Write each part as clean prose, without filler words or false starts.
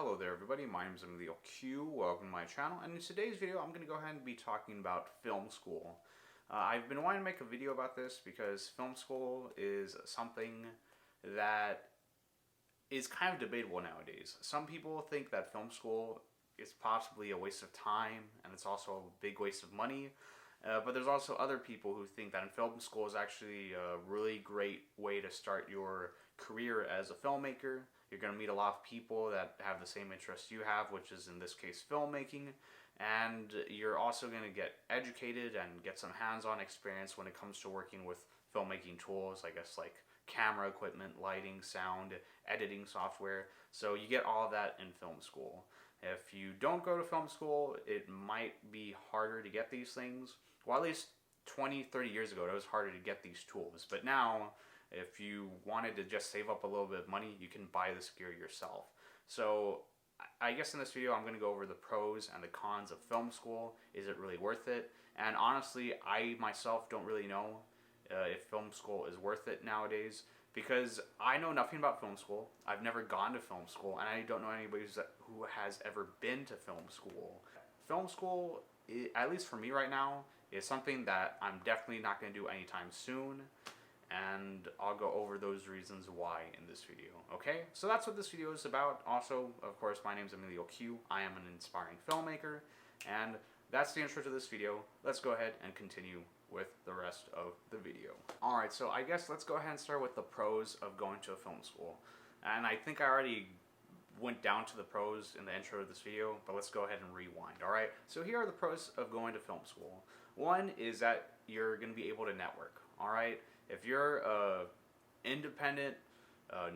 Hello there everybody, my name is Emilio Q, welcome to my channel, and in today's video I'm going to go ahead and be talking about film school. I've been wanting to make a video about this because film school is something that is kind of debatable nowadays. Some people think that film school is possibly a waste of time and it's also a big waste of money. But there's also other people who think that in film school is actually a really great way to start your career as a filmmaker. You're going to meet a lot of people that have the same interests you have, which is in this case filmmaking. And you're also going to get educated and get some hands-on experience when it comes to working with filmmaking tools, I guess like camera equipment, lighting, sound, editing software. So you get all of that in film school. If you don't go to film school, it might be harder to get these things. Well, at least 20, 30 years ago, it was harder to get these tools. But now, if you wanted to just save up a little bit of money, you can buy this gear yourself. So I guess in this video, I'm going to go over the pros and the cons of film school. Is it really worth it? And honestly, I myself don't really know if film school is worth it nowadays, because I know nothing about film school. I've never gone to film school, and I don't know anybody who has ever been to film school. Film school, at least for me right now, is something that I'm definitely not going to do anytime soon, and I'll go over those reasons why in this video, okay? So that's what this video is about. Also, of course, my name is Emilio Q. I am an inspiring filmmaker, and that's the intro to this video. Let's go ahead and continue with the rest of the video. Alright, so I guess let's go ahead and start with the pros of going to a film school. And I think I already went down to the pros in the intro of this video, but let's go ahead and rewind, alright? So here are the pros of going to film school. One is that you're going to be able to network, alright? If you're a independent,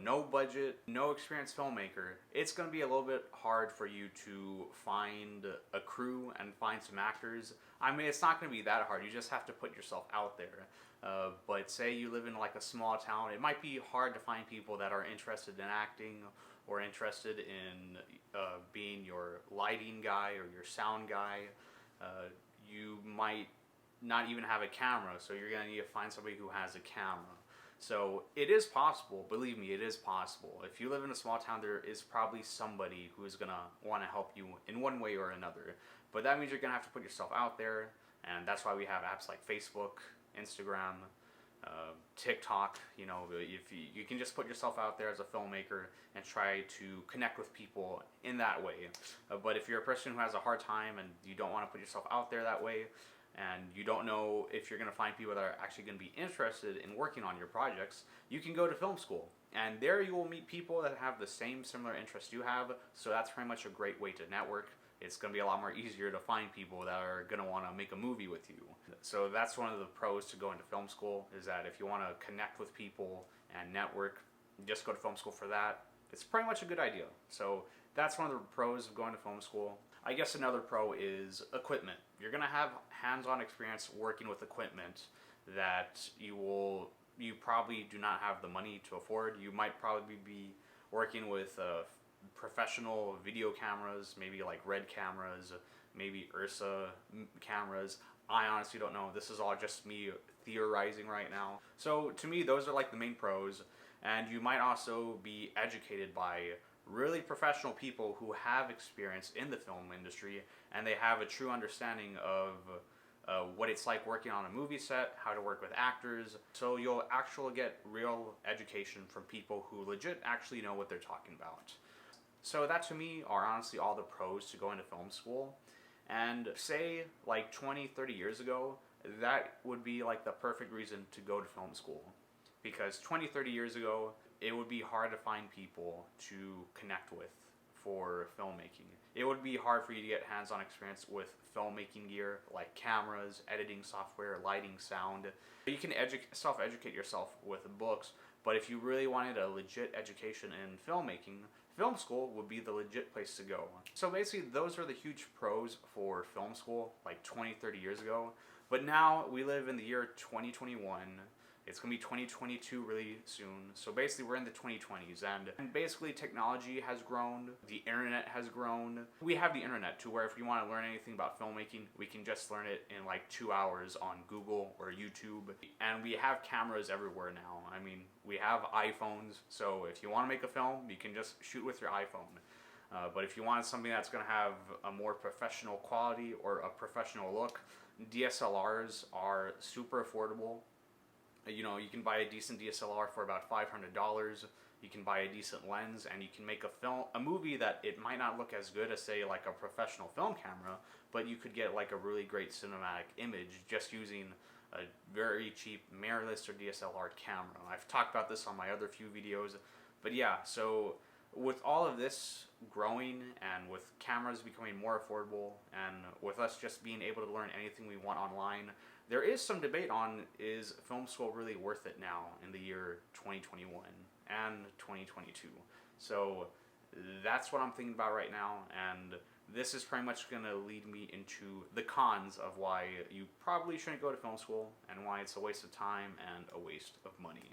no budget, no experienced filmmaker, it's going to be a little bit hard for you to find a crew and find some actors. I mean, it's not going to be that hard. You just have to put yourself out there. But say you live in like a small town, it might be hard to find people that are interested in acting or interested in being your lighting guy or your sound guy. You might not even have a camera, so you're going to need to find somebody who has a camera. So it is possible, believe me, it is possible. If you live in a small town, there is probably somebody who's going to want to help you in one way or another. But that means you're going to have to put yourself out there, and that's why we have apps like Facebook, Instagram, TikTok. You know, if you can just put yourself out there as a filmmaker and try to connect with people in that way. But if you're a person who has a hard time and you don't want to put yourself out there that way, and you don't know if you're going to find people that are actually going to be interested in working on your projects, you can go to film school. And there you will meet people that have the same similar interests you have, so that's pretty much a great way to network. It's going to be a lot more easier to find people that are going to want to make a movie with you. So that's one of the pros to going to film school, is that if you want to connect with people and network, just go to film school for that. It's pretty much a good idea. So that's one of the pros of going to film school. I guess another pro is equipment. You're going to have hands-on experience working with equipment that you probably do not have the money to afford. You might probably be working with professional video cameras, maybe like Red cameras, maybe Ursa cameras. I honestly don't know. This is all just me theorizing right now. So to me, those are like the main pros. And you might also be educated by really professional people who have experience in the film industry, and they have a true understanding of what it's like working on a movie set, how to work with actors. So you'll actually get real education from people who legit actually know what they're talking about. So that to me are honestly all the pros to going to film school. And say like 20, 30 years ago, that would be like the perfect reason to go to film school. Because 20, 30 years ago, it would be hard to find people to connect with for filmmaking. It would be hard for you to get hands-on experience with filmmaking gear like cameras, editing software, lighting, sound. You can self-educate yourself with books, but if you really wanted a legit education in filmmaking, film school would be the legit place to go. So basically, those are the huge pros for film school like 20, 30 years ago. But now we live in the year 2021. It's going to be 2022 really soon. So basically we're in the 2020s, and basically technology has grown, the internet has grown. We have the internet to where if we want to learn anything about filmmaking, we can just learn it in like 2 hours on Google or YouTube. And we have cameras everywhere now. I mean, we have iPhones, so if you want to make a film, you can just shoot with your iPhone. But if you want something that's going to have a more professional quality or a professional look, DSLRs are super affordable. You know, you can buy a decent DSLR for about $500. You can buy a decent lens, and you can make a movie that it might not look as good as, say, like a professional film camera, but you could get like a really great cinematic image just using a very cheap mirrorless or DSLR camera. I've talked about this on my other few videos, but yeah, so with all of this growing and with cameras becoming more affordable and with us just being able to learn anything we want online, there is some debate on, is film school really worth it now in the year 2021 and 2022? So that's what I'm thinking about right now, and this is pretty much going to lead me into the cons of why you probably shouldn't go to film school and why it's a waste of time and a waste of money.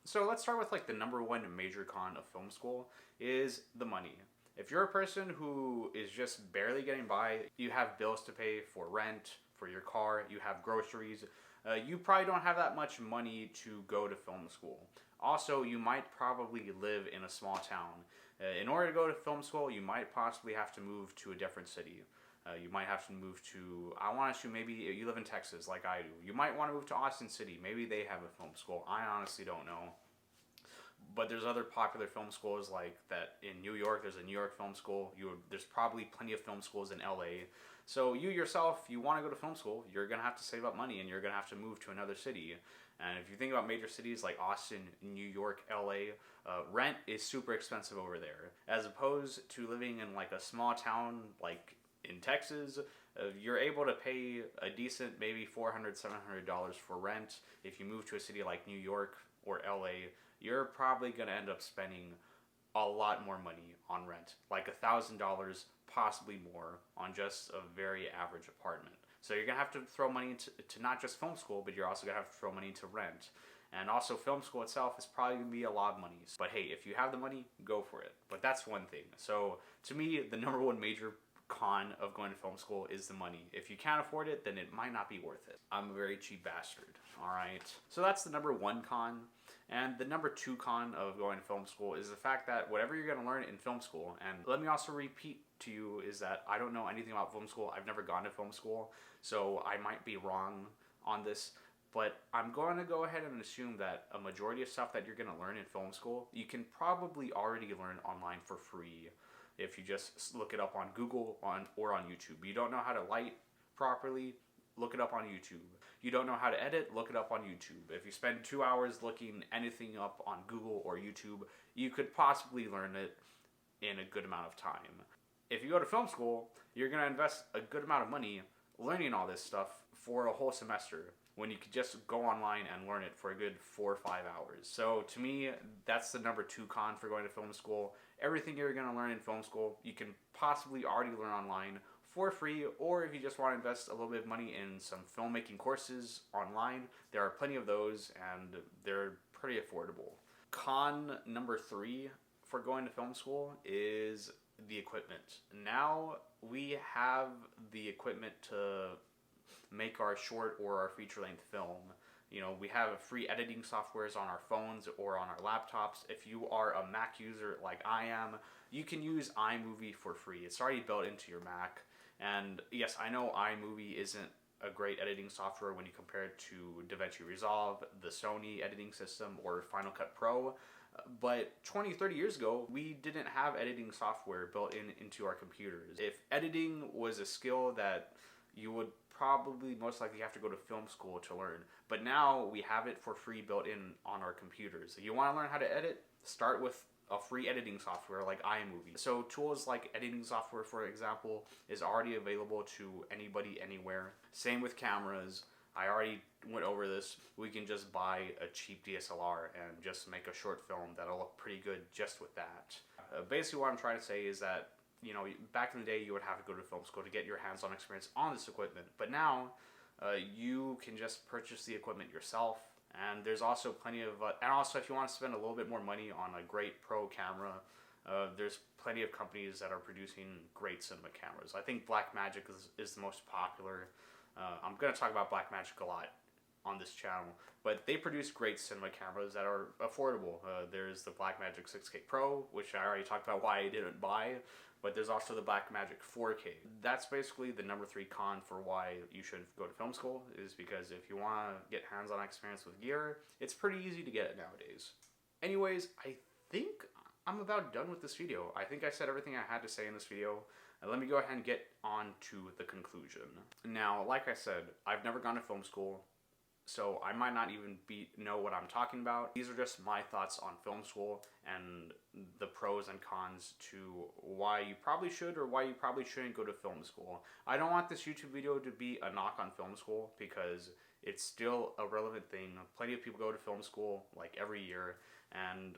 So let's start with like the number one major con of film school is the money. If you're a person who is just barely getting by, you have bills to pay for rent, for your car, you have groceries, you probably don't have that much money to go to film school. Also, you might probably live in a small town. In order to go to film school, you might possibly have to move to a different city. You might have to move to, I want to assume maybe you live in Texas like I do. You might want to move to Austin City. Maybe they have a film school. I honestly don't know. But there's other popular film schools like that in New York. There's a New York film school. There's probably plenty of film schools in LA. So you yourself, you want to go to film school, you're going to have to save up money and you're going to have to move to another city. And if you think about major cities like Austin, New York, LA, rent is super expensive over there. As opposed to living in like a small town like in Texas, you're able to pay a decent maybe $400, $700 for rent. If you move to a city like New York or LA, you're probably going to end up spending a lot more money on rent, like $1,000, possibly more, on just a very average apartment. So you're going to have to throw money to not just film school, but you're also going to have to throw money to rent. And also film school itself is probably going to be a lot of money. But hey, if you have the money, go for it. But that's one thing. So to me, the number one major con of going to film school is the money. If you can't afford it, then it might not be worth it. I'm a very cheap bastard. All right. So that's the number one con. And the number two con of going to film school is the fact that whatever you're going to learn in film school, and let me also repeat to you, is that I don't know anything about film school. I've never gone to film school, so I might be wrong on this. But I'm going to go ahead and assume that a majority of stuff that you're going to learn in film school, you can probably already learn online for free if you just look it up on Google or on YouTube. You don't know how to light properly, look it up on YouTube. You don't know how to edit, look it up on YouTube. If you spend 2 hours looking anything up on Google or YouTube, you could possibly learn it in a good amount of time. If you go to film school, you're going to invest a good amount of money learning all this stuff for a whole semester, when you could just go online and learn it for a good 4 or 5 hours. So to me, that's the number two con for going to film school. Everything you're going to learn in film school, you can possibly already learn online for free, or if you just want to invest a little bit of money in some filmmaking courses online, there are plenty of those and they're pretty affordable. Con number three for going to film school is the equipment. Now we have the equipment to make our short or our feature-length film. You know, we have free editing softwares on our phones or on our laptops. If you are a Mac user like I am, you can use iMovie for free. It's already built into your Mac. And yes, I know iMovie isn't a great editing software when you compare it to DaVinci Resolve, the Sony editing system, or Final Cut Pro. But 20, 30 years ago, we didn't have editing software built into our computers. If editing was a skill that you would probably most likely have to go to film school to learn. But now we have it for free built in on our computers. If you want to learn how to edit, start with a free editing software like iMovie. So tools like editing software, for example, is already available to anybody, anywhere. Same with cameras. I already went over this. We can just buy a cheap DSLR and just make a short film that'll look pretty good just with that. Basically what I'm trying to say is that, you know, back in the day you would have to go to film school to get your hands-on experience on this equipment. But now you can just purchase the equipment yourself. And there's also plenty of, and also if you want to spend a little bit more money on a great pro camera, there's plenty of companies that are producing great cinema cameras. I think Blackmagic is the most popular. I'm going to talk about Blackmagic a lot on this channel, but they produce great cinema cameras that are affordable. There's the Blackmagic 6K Pro, which I already talked about why I didn't buy. but there's also the Blackmagic 4K. That's basically the number 3 con for why you should go to film school, is because if you want to get hands-on experience with gear, it's pretty easy to get it nowadays. Anyways, I think I'm about done with this video. I think I said everything I had to say in this video. Let me go ahead and get on to the conclusion. Now, like I said, I've never gone to film school, so I might not even know what I'm talking about. These are just my thoughts on film school and the pros and cons to why you probably should or why you probably shouldn't go to film school. I don't want this YouTube video to be a knock on film school, because it's still a relevant thing. Plenty of people go to film school like every year, and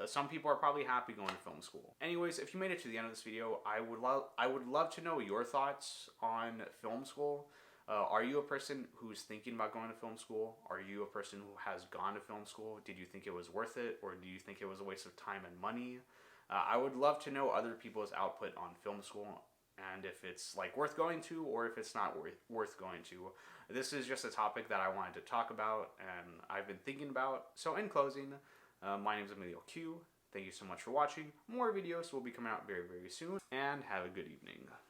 some people are probably happy going to film school. Anyways, if you made it to the end of this video, I would love to know your thoughts on film school. Are you a person who's thinking about going to film school? Are you a person who has gone to film school? Did you think it was worth it, or do you think it was a waste of time and money? I would love to know other people's output on film school, and if it's like worth going to, or if it's not worth going to. This is just a topic that I wanted to talk about and I've been thinking about. So in closing, my name is Emilio Q. Thank you so much for watching. More videos will be coming out very, very soon, and have a good evening.